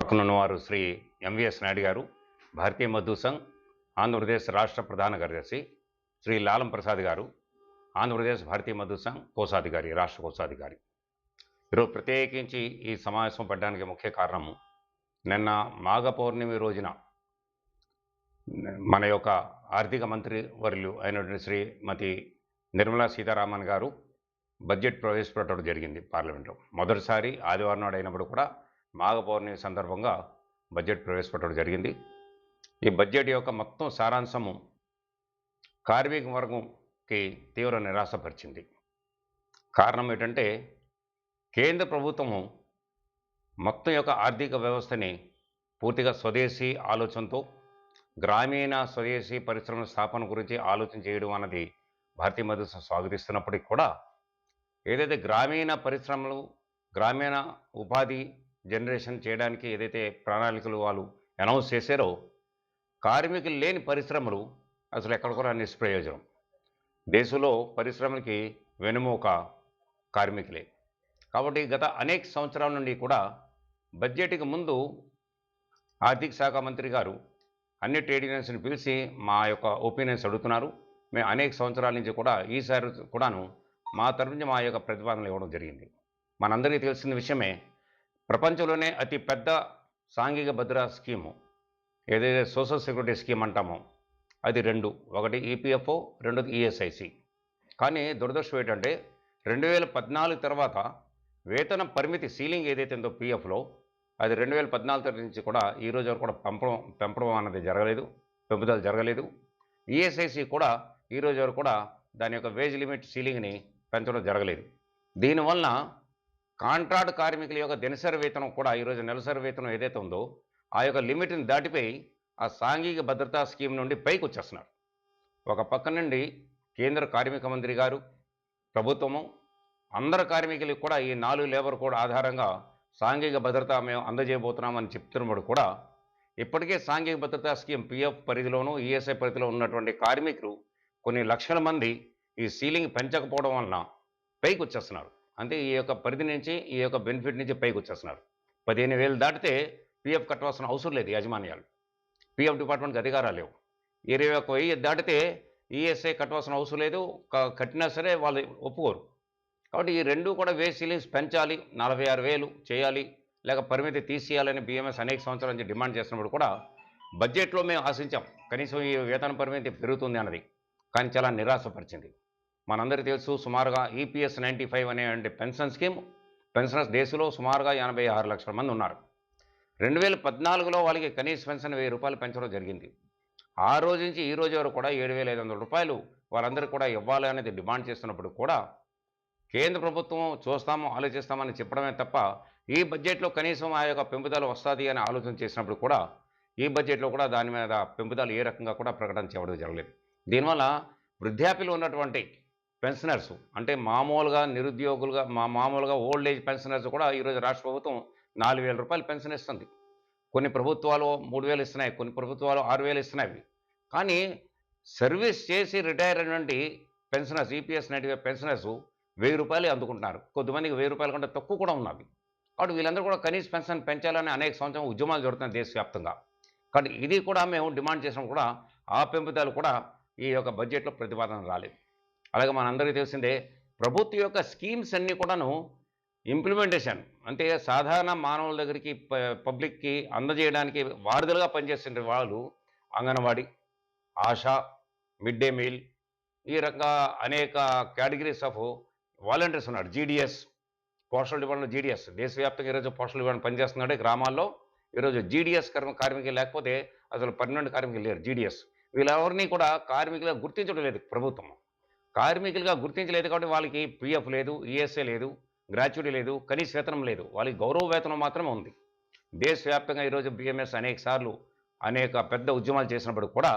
పక్కనున్నవారు Shri MVS Naidu గారు, భారతీయ మజ్దూర్ సంఘ్ ఆంధ్రప్రదేశ్ రాష్ట్ర ప్రధాన కార్యదర్శి, శ్రీ లాలం ప్రసాద్ గారు, ఆంధ్రప్రదేశ్ భారతీయ మజ్దూర్ సంఘ్ కోశాధికారి, రాష్ట్ర కోశాధికారి. ఈరోజు ప్రత్యేకించి ఈ సమావేశం పెట్టడానికి ముఖ్య కారణం, నిన్న మాఘ పౌర్ణమి రోజున మన యొక్క ఆర్థిక మంత్రి వర్యులు అయినటువంటి శ్రీమతి నిర్మలా సీతారామన్ గారు బడ్జెట్ ప్రవేశపెట్టడం జరిగింది పార్లమెంట్లో. మొదటిసారి ఆదివారం నాడు అయినప్పుడు కూడా మాఘ పౌర్ణమి సందర్భంగా బడ్జెట్ ప్రవేశపెట్టడం జరిగింది. ఈ బడ్జెట్ యొక్క మొత్తం సారాంశము కార్మిక వర్గంకి తీవ్ర నిరాశపరిచింది. కారణం ఏంటంటే, కేంద్ర ప్రభుత్వము మొత్తం యొక్క ఆర్థిక వ్యవస్థని పూర్తిగా స్వదేశీ ఆలోచనతో గ్రామీణ స్వదేశీ పరిశ్రమల స్థాపన గురించి ఆలోచన చేయడం అన్నది భారతీయ మజ్దూర్ సంఘ్ స్వాగతిస్తున్నప్పటికీ కూడా, ఏదైతే గ్రామీణ పరిశ్రమలు, గ్రామీణ ఉపాధి జనరేషన్ చేయడానికి ఏదైతే ప్రణాళికలు వాళ్ళు అనౌన్స్ చేశారో, కార్మికులు లేని పరిశ్రమలు అసలు ఎక్కడ కూడా నిష్ప్రయోజనం. దేశంలో పరిశ్రమలకి వెనుమూక కార్మికులే. కాబట్టి గత అనేక సంవత్సరాల నుండి కూడా బడ్జెట్కి ముందు ఆర్థిక శాఖ మంత్రి గారు అన్ని ట్రేడ్ యూనియన్స్ని పిలిచి మా యొక్క ఒపీనియన్స్ అడుగుతున్నారు. మేము అనేక సంవత్సరాల నుంచి కూడా ఈసారి కూడాను మా తరఫు నుంచి మా యొక్క ప్రతిపాదనలు ఇవ్వడం జరిగింది. మనందరికీ తెలిసిన విషయమే, ప్రపంచంలోనే అతి పెద్ద సాంఘిక భద్రతా స్కీము ఏదైతే సోషల్ సెక్యూరిటీ స్కీమ్ అంటామో అది రెండు. ఒకటి ఈపీఎఫ్ఓ, రెండోది ఈఎస్ఐసి. కానీ దురదృష్టం ఏంటంటే, 2014 తర్వాత వేతన పరిమితి సీలింగ్ ఏదైతే ఉందో పీఎఫ్లో, అది 2014 నుంచి కూడా ఈ రోజు వరకు కూడా పెంపడం అన్నది జరగలేదు, పెంపుదల జరగలేదు. ఈఎస్ఐసి కూడా ఈ రోజు వరకు కూడా దాని యొక్క వేజ్ లిమిట్ సీలింగ్ని పెంచడం జరగలేదు. దీనివలన కాంట్రాక్ట్ కార్మికుల యొక్క దినసరి వేతనం కూడా ఈరోజు నెలసరి వేతనం ఏదైతే ఉందో ఆ యొక్క లిమిట్ని దాటిపోయి ఆ సాంఘిక భద్రతా స్కీమ్ నుండి పైకి వచ్చేస్తున్నారు. ఒక పక్క నుండి కేంద్ర కార్మిక మంత్రి గారు, ప్రభుత్వము అందరు కార్మికులకు కూడా ఈ 4 లేబర్ కోడ్ ఆధారంగా సాంఘిక భద్రత మేము అందజేయబోతున్నామని చెప్తున్నప్పుడు కూడా, ఇప్పటికే సాంఘిక భద్రతా స్కీమ్ పిఎఫ్ పరిధిలోనూ ఈఎస్ఐ పరిధిలో ఉన్నటువంటి కార్మికులు కొన్ని లక్షల మంది ఈ సీలింగ్ పెంచకపోవడం వలన పైకి వచ్చేస్తున్నారు. అంటే ఈ యొక్క పరిధి నుంచి, ఈ యొక్క బెనిఫిట్ నుంచి పైకి వచ్చేస్తున్నారు. 15,000 దాటితే పిఎఫ్ కట్టవలసిన అవసరం లేదు యాజమాన్యాలు, పిఎఫ్ డిపార్ట్మెంట్కి అధికారాలు లేవు. 21,000 దాటితే ఈఎస్ఐ కట్టవలసిన అవసరం లేదు, కట్టినా సరే వాళ్ళు ఒప్పుకోరు. కాబట్టి ఈ రెండు కూడా వేజ్ సీలింగ్స్ పెంచాలి, 46,000 చేయాలి, లేక పరిమితి తీసేయాలని బిఎంఎస్ అనేక సంవత్సరాల నుంచి డిమాండ్ చేస్తున్నప్పుడు కూడా బడ్జెట్లో మేము ఆశించాం కనీసం ఈ వేతన పరిమితి పెరుగుతుంది అన్నది. కానీ చాలా నిరాశపరిచింది. మనందరికీ తెలుసు, సుమారుగా ఈపీఎస్ 95 అనేటువంటి పెన్షన్ స్కీమ్, పెన్షనర్స్ దేశంలో సుమారుగా 86 లక్షల మంది ఉన్నారు. 2014లో వాళ్ళకి కనీస పెన్షన్ 1000 రూపాయలు పెంచడం జరిగింది. ఆ రోజు నుంచి ఈ రోజు వరకు కూడా 7,500 రూపాయలు వాళ్ళందరికీ కూడా ఇవ్వాలి అనేది డిమాండ్ చేస్తున్నప్పుడు కూడా కేంద్ర ప్రభుత్వం చూస్తాము, ఆలోచిస్తామని చెప్పడమే తప్ప ఈ బడ్జెట్లో కనీసం ఆ యొక్క పెంపుదల వస్తుంది అని ఆలోచన చేసినప్పుడు కూడా ఈ బడ్జెట్లో కూడా దాని మీద పెంపుదల ఏ రకంగా కూడా ప్రకటన చేయడం జరగలేదు. దీనివల్ల వృద్ధాప్యలో ఉన్నటువంటి పెన్షనర్స్, అంటే మామూలుగా నిరుద్యోగులుగా మామూలుగా ఓల్డ్ ఏజ్ పెన్షనర్స్ కూడా ఈరోజు రాష్ట్ర ప్రభుత్వం 4,000 రూపాయలు పెన్షన్ ఇస్తుంది. కొన్ని ప్రభుత్వాలు 3,000 ఇస్తున్నాయి, కొన్ని ప్రభుత్వాలు 6,000 ఇస్తున్నాయి. కానీ సర్వీస్ చేసి రిటైర్ అయినటువంటి పెన్షనర్స్, ఈపీఎస్ 95 పెన్షనర్స్ 1,000 రూపాయలు అందుకుంటున్నారు. కొద్దిమందికి 1,000 రూపాయల కంటే తక్కువ కూడా ఉన్నది. కాబట్టి వీళ్ళందరూ కూడా కనీస పెన్షన్ పెంచాలని అనేక సంవత్సరం ఉద్యమాలు జరుగుతున్నాయి దేశవ్యాప్తంగా. కాబట్టి ఇది కూడా మేము డిమాండ్ చేసినప్పుడు కూడా ఆ పెంపుదలు కూడా ఈ యొక్క బడ్జెట్లో ప్రతిపాదన రాలేదు. అలాగే మనందరికీ తెలిసిందే, ప్రభుత్వం యొక్క స్కీమ్స్ అన్నీ కూడాను ఇంప్లిమెంటేషన్ అంటే సాధారణ మానవుల దగ్గరికి పబ్లిక్కి అందజేయడానికి వారధులుగా పనిచేస్తున్న వాళ్ళు anganwadi, ASHA, mid day meal, ఈ రకంగా అనేక కేటగిరీస్ ఆఫ్ వాలంటీర్స్ ఉన్నారు. జీడిఎస్, పోస్టల్ డిపార్ట్మెంట్ జీడిఎస్ దేశవ్యాప్తంగా ఈరోజు పోస్టల్ డిపార్ట్మెంట్ పనిచేస్తున్నాడు. గ్రామాల్లో ఈరోజు జీడిఎస్ కార్మికులు లేకపోతే అసలు పర్మనెంట్ కార్మికులు లేరు. జీడిఎస్ వీళ్ళెవరినీ కూడా కార్మికులుగా గుర్తించడం లేదు ప్రభుత్వం. కార్మికులుగా గుర్తించలేదు కాబట్టి వాళ్ళకి పిఎఫ్ లేదు, ఈఎస్ఐ లేదు, గ్రాట్యుటీ లేదు, కనీస వేతనం లేదు. వాళ్ళకి గౌరవ వేతనం మాత్రమే ఉంది. దేశవ్యాప్తంగా ఈరోజు బిఎంఎస్ అనేక పెద్ద ఉద్యమాలు చేసినప్పుడు కూడా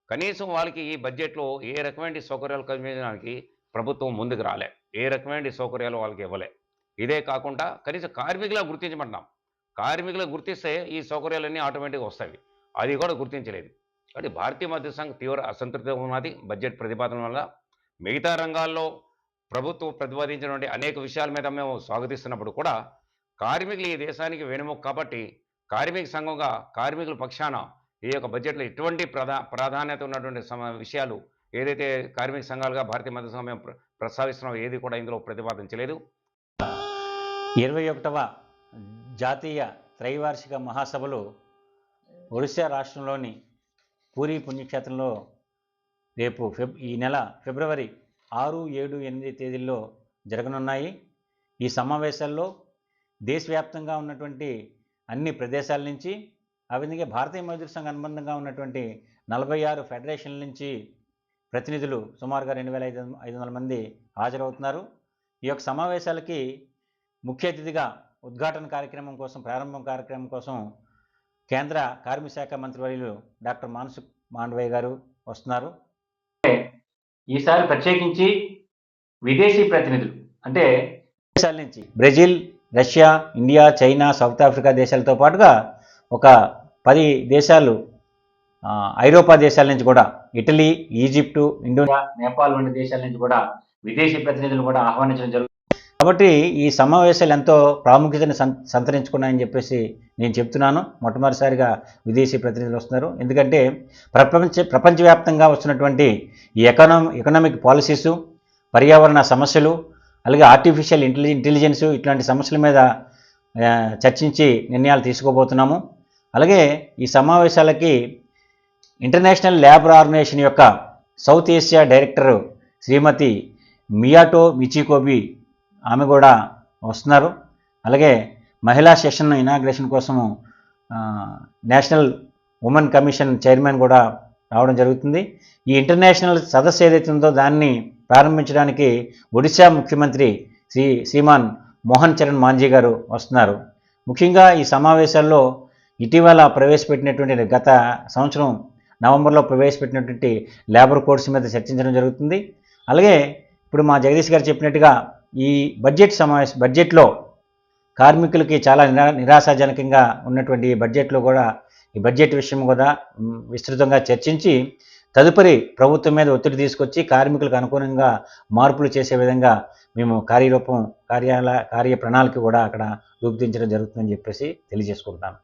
కనీసం వాళ్ళకి ఈ బడ్జెట్లో ఏ రకమైన సౌకర్యాలు కల్పించడానికి ప్రభుత్వం ముందుకు రాలే, ఏ రకమైన సౌకర్యాలు వాళ్ళకి ఇవ్వలే. ఇదే కాకుండా కనీసం కార్మికులుగా గుర్తించమంటున్నాం. కార్మికులు గుర్తిస్తే ఈ సౌకర్యాలన్నీ ఆటోమేటిక్గా వస్తాయి, అది కూడా గుర్తించలేదు. కాబట్టి భారతీయ మజ్దూర్ సంఘ్ తీవ్ర అసంతృప్తిగా ఉన్నది బడ్జెట్ ప్రతిపాదన వల్ల. మిగతా రంగాల్లో ప్రభుత్వం ప్రతిపాదించినటువంటి అనేక విషయాల మీద మేము స్వాగతిస్తున్నప్పుడు కూడా కార్మికులు ఈ దేశానికి వెనుముక కాబట్టి కార్మిక సంఘంగా కార్మికుల పక్షాన ఈ యొక్క బడ్జెట్లో ఎటువంటి ప్రాధాన్యత ఉన్నటువంటి విషయాలు ఏదైతే కార్మిక సంఘాలుగా భారతీయ మద్దతు సంఘం ప్రస్తావిస్తున్నామో ఏది కూడా ఇందులో ప్రతిపాదించలేదు. 21వ జాతీయ త్రైవార్షిక మహాసభలు ఒడిశా రాష్ట్రంలోని పూరీ పుణ్యక్షేత్రంలో రేపు ఈ నెల ఫిబ్రవరి 6, 7, 8 తేదీల్లో జరగనున్నాయి. ఈ సమావేశాల్లో దేశవ్యాప్తంగా ఉన్నటువంటి అన్ని ప్రదేశాల నుంచి, ఆ విధంగా భారతీయ మజ్దూర్ సంఘ అనుబంధంగా ఉన్నటువంటి 46 ఫెడరేషన్ల నుంచి ప్రతినిధులు సుమారుగా 2500 మంది హాజరవుతున్నారు. ఈ యొక్క సమావేశాలకి ముఖ్య అతిథిగా ఉద్ఘాటన కార్యక్రమం కోసం, ప్రారంభం కార్యక్రమం కోసం కేంద్ర కార్మిక శాఖ మంత్రివర్యులు డాక్టర్ మాన్సుఖ్ మాండవీయ గారు వస్తున్నారు. ఈసారి ప్రత్యేకించి విదేశీ ప్రతినిధులు అంటే దేశాల నుంచి Brazil, Russia, India, China, south Africa దేశాలతో పాటుగా ఒక 10 దేశాలు, ఐరోపా దేశాల నుంచి కూడా ఇటలీ, ఈజిప్టు, ఇండోనేషియా, నేపాల్ వంటి దేశాల నుంచి కూడా విదేశీ ప్రతినిధులు కూడా ఆహ్వానించడం జరుగుతుంది. కాబట్టి ఈ సమావేశాలు ఎంతో ప్రాముఖ్యతను సంతరించుకున్నాయని చెప్పేసి నేను చెప్తున్నాను. మొట్టమొదటిసారిగా విదేశీ ప్రతినిధులు వస్తున్నారు. ఎందుకంటే ప్రపంచవ్యాప్తంగా వస్తున్నటువంటి ఈ ఎకనామిక్ పాలసీసు, పర్యావరణ సమస్యలు, అలాగే ఆర్టిఫిషియల్ ఇంటెలిజెన్స్ ఇట్లాంటి సమస్యల మీద చర్చించి నిర్ణయాలు తీసుకోబోతున్నాము. అలాగే ఈ సమావేశాలకి ఇంటర్నేషనల్ లేబర్ ఆర్గనైజేషన్ యొక్క సౌత్ ఏషియా డైరెక్టర్ శ్రీమతి మియాటో మిచికోబి ఆమె కూడా వస్తున్నారు. అలాగే మహిళా సెషన్ ఇనాగ్రేషన్ కోసము నేషనల్ ఉమెన్ కమిషన్ చైర్మన్ కూడా రావడం జరుగుతుంది. ఈ ఇంటర్నేషనల్ సదస్సు ఏదైతే ఉందో దాన్ని ప్రారంభించడానికి ఒడిశా ముఖ్యమంత్రి శ్రీమాన్ మోహన్ చరణ్ మాంఝీ గారు వస్తున్నారు. ముఖ్యంగా ఈ సమావేశాల్లో ఇటీవల ప్రవేశపెట్టినటువంటి గత సంవత్సరం నవంబర్లో ప్రవేశపెట్టినటువంటి లేబర్ కోడ్స్ మీద చర్చించడం జరుగుతుంది. అలాగే ఇప్పుడు మా జగదీష్ గారు చెప్పినట్టుగా ఈ బడ్జెట్లో కార్మికులకి చాలా నిరాశాజనకంగా ఉన్నటువంటి బడ్జెట్లో కూడా ఈ బడ్జెట్ విషయం కూడా విస్తృతంగా చర్చించి తదుపరి ప్రభుత్వం మీద ఒత్తిడి తీసుకొచ్చి కార్మికులకు అనుగుణంగా మార్పులు చేసే విధంగా మేము కార్య ప్రణాళిక కూడా అక్కడ రూపొందించడం జరుగుతుందని చెప్పేసి తెలియజేసుకుంటున్నాను.